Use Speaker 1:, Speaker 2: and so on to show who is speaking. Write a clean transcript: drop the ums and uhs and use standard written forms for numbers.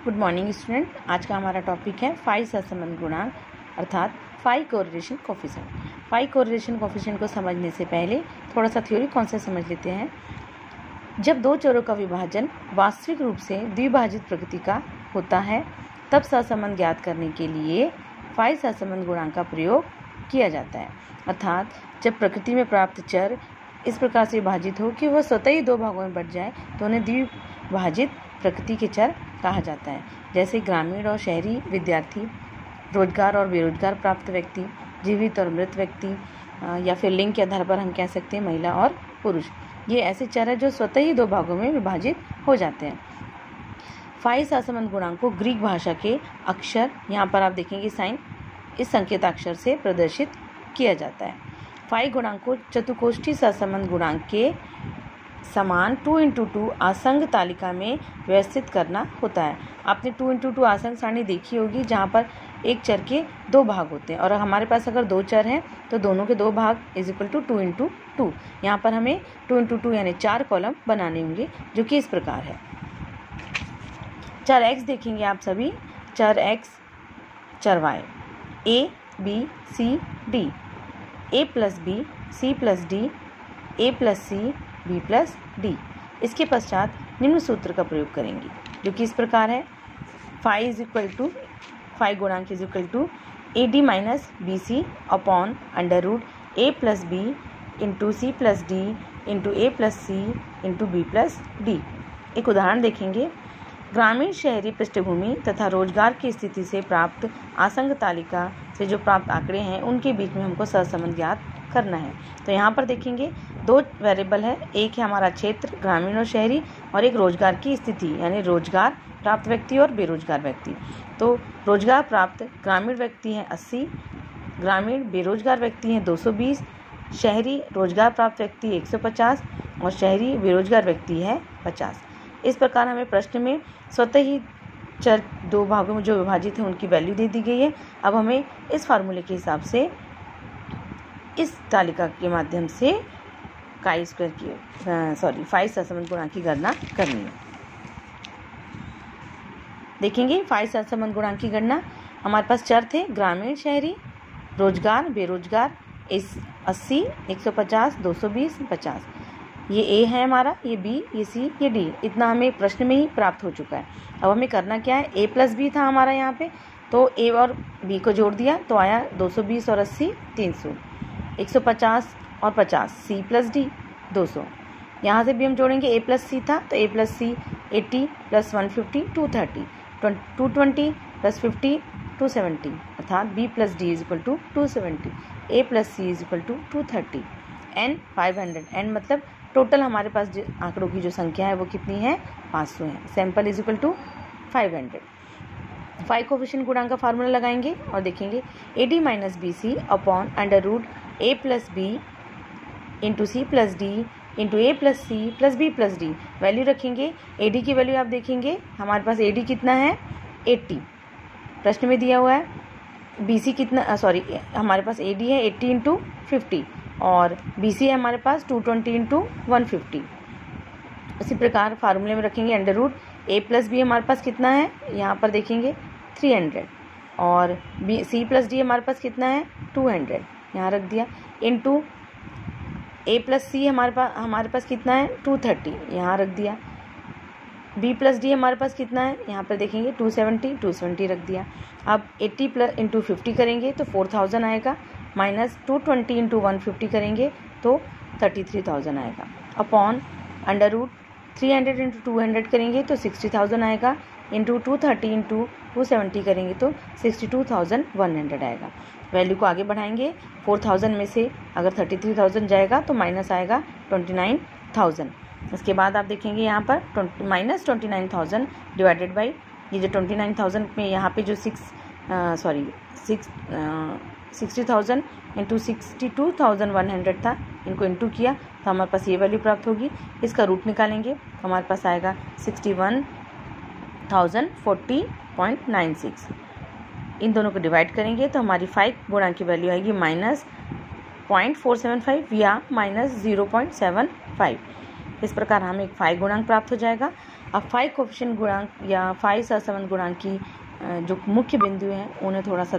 Speaker 1: Good morning student. आज का हमारा टॉपिक है फाई सहसंबंध गुणांक अर्थात phi correlation coefficient. Phi correlation coefficient को समझने से पहले थोड़ा सा थ्योरी कॉन्सेप्ट समझ लेते हैं। जब दो चरों का विभाजन वास्तविक रूप से द्विभाजित प्रकृति का होता है तब सहसंबंध ज्ञात करने के लिए फाई सहसंबंध गुणांक का प्रयोग किया जाता है। अर्थात जब प्रकृति में प्राप्त चर इस प्रकार से विभाजित हो कि वह स्वतः ही दो भागों में बंट जाए तो उन्हें द्विभाजित प्रकृति के चर कहा जाता है। जैसे ग्रामीण और शहरी विद्यार्थी, रोजगार और बेरोजगार प्राप्त व्यक्ति, जीवित और मृत व्यक्ति, या फिर लिंग के आधार पर हम कह सकते हैं महिला और पुरुष। ये ऐसे चर हैं जो स्वतः ही दो भागों में विभाजित हो जाते हैं। फाई सहसंबंध गुणांक को ग्रीक भाषा के अक्षर, यहाँ पर आप देखेंगे साइन, इस संकेताक्षर से प्रदर्शित किया जाता है। फाई गुणांक को चतुकोष्ठी सहसंबंध गुणांक के समान 2x2 आसंग तालिका में व्यवस्थित करना होता है। आपने 2x2 आसंग सारणी देखी होगी जहाँ पर एक चर के दो भाग होते हैं और हमारे पास अगर दो चर हैं तो दोनों के दो भाग = 2x2। यहाँ पर हमें 2x2 यानी 4 कॉलम बनाने होंगे जो कि इस प्रकार है। चर x देखेंगे आप सभी, चर x, चर y, a b c d, a plus B, c plus D, a plus C, b plus D. इसके पश्चात निम्न सूत्र का प्रयोग करेंगे जो कि इस प्रकार है। फाई गुणांक = AD minus BC upon √ A plus B into C plus D into A plus C into B plus D. एक उदाहरण देखेंगे। ग्रामीण शहरी पृष्ठभूमि तथा रोजगार की स्थिति से प्राप्त आसंग तालिका से जो प्राप्त आंकड़े हैं उनके बीच में हमको सहसंबंध ज्ञात करना है। तो यहाँ पर देखेंगे दो वेरिएबल है, एक है हमारा क्षेत्र ग्रामीण और शहरी और एक रोजगार की स्थिति यानी रोजगार प्राप्त व्यक्ति और बेरोजगार व्यक्ति। तो रोजगार प्राप्त ग्रामीण व्यक्ति हैं 80, ग्रामीण बेरोजगार व्यक्ति हैं 220, शहरी रोजगार प्राप्त व्यक्ति 150 और शहरी बेरोजगार व्यक्ति है 50। इस प्रकार हमें प्रश्न में स्वतः ही चर दो भागों में जो विभाजित है उनकी वैल्यू दे दी गई है। अब हमें इस फार्मूले के हिसाब से इस तालिका के माध्यम से फाई सहसंबंध गुणांक की गणना करनी है। देखेंगे फाई सहसंबंध गुणांक की गणना। हमारे पास चर थे ग्रामीण शहरी, रोजगार बेरोजगार, 80, 150, 220, 50। ये A है हमारा, ये B, ये C, ये D। इतना हमें प्रश्न में ही प्राप्त हो चुका है। अब हमें करना क्या है, A प्लस B था हमारा यहाँ पे, तो A और B को जोड़ दिया तो आया 220 और 80 300, 150 और 50, C प्लस D 200। यहाँ से भी हम जोड़ेंगे, A प्लस C था तो A plus C 80 plus 150 230, 220 plus 50 270 अर्थात B plus D = 270, A plus C = 230, N 500। N मतलब टोटल हमारे पास जो आंकड़ों की जो संख्या है वो कितनी है, 500 है। सैंपल = 500। फाई कोफिशिएंट गुणांक का फार्मूला लगाएंगे और देखेंगे AD minus BC upon √ A plus B into C plus D into A plus C plus B plus D. Value रखेंगे, AD की वैल्यू आप देखेंगे हमारे पास AD कितना है 80 प्रश्न में दिया हुआ है। BC कितना हमारे पास AD है 80 इंटू 50 और BC है हमारे पास 220 इंटू 150। इसी प्रकार फार्मूले में रखेंगे √ A प्लस बी हमारे पास कितना है, यहाँ पर देखेंगे 300 और C प्लस डी हमारे पास कितना है 200, यहाँ रख दिया, इंटू A प्लस सी हमारे पास कितना है 230, यहाँ रख दिया, B प्लस डी हमारे पास कितना है, यहाँ पर देखेंगे 270 रख दिया। अब 80 प्लस इंटू 50 करेंगे तो 4000 आएगा, माइनस 220 इंटू 150 करेंगे तो 33,000 आएगा, अपॉन √ 300 इंटू 200 करेंगे तो 60,000 आएगा, इंटू 230 इंटू 270 करेंगे तो 62,100 आएगा। वैल्यू को आगे बढ़ाएंगे, 4000 में से अगर 33,000 जाएगा तो माइनस आएगा 29,000। इसके बाद आप देखेंगे यहाँ पर -29,000 डिवाइडेड बाई ये जो 29,000 में यहाँ पे जो 60,000 इंटू 62,100 था, इनको इंटू किया तो हमारे पास ये वैल्यू प्राप्त होगी। इसका रूट निकालेंगे तो हमारे पास आएगा 61,040.96। इन दोनों को डिवाइड करेंगे तो हमारी फाई गुणांक की वैल्यू आएगी -0.475 या -0.75। इस प्रकार हमें एक फाई गुणांक प्राप्त हो जाएगा। अब फाई कोफिशिएंट गुणांक या फाई सहसंबंध गुणांक की जो मुख्य बिंदु हैं उन्हें थोड़ा सा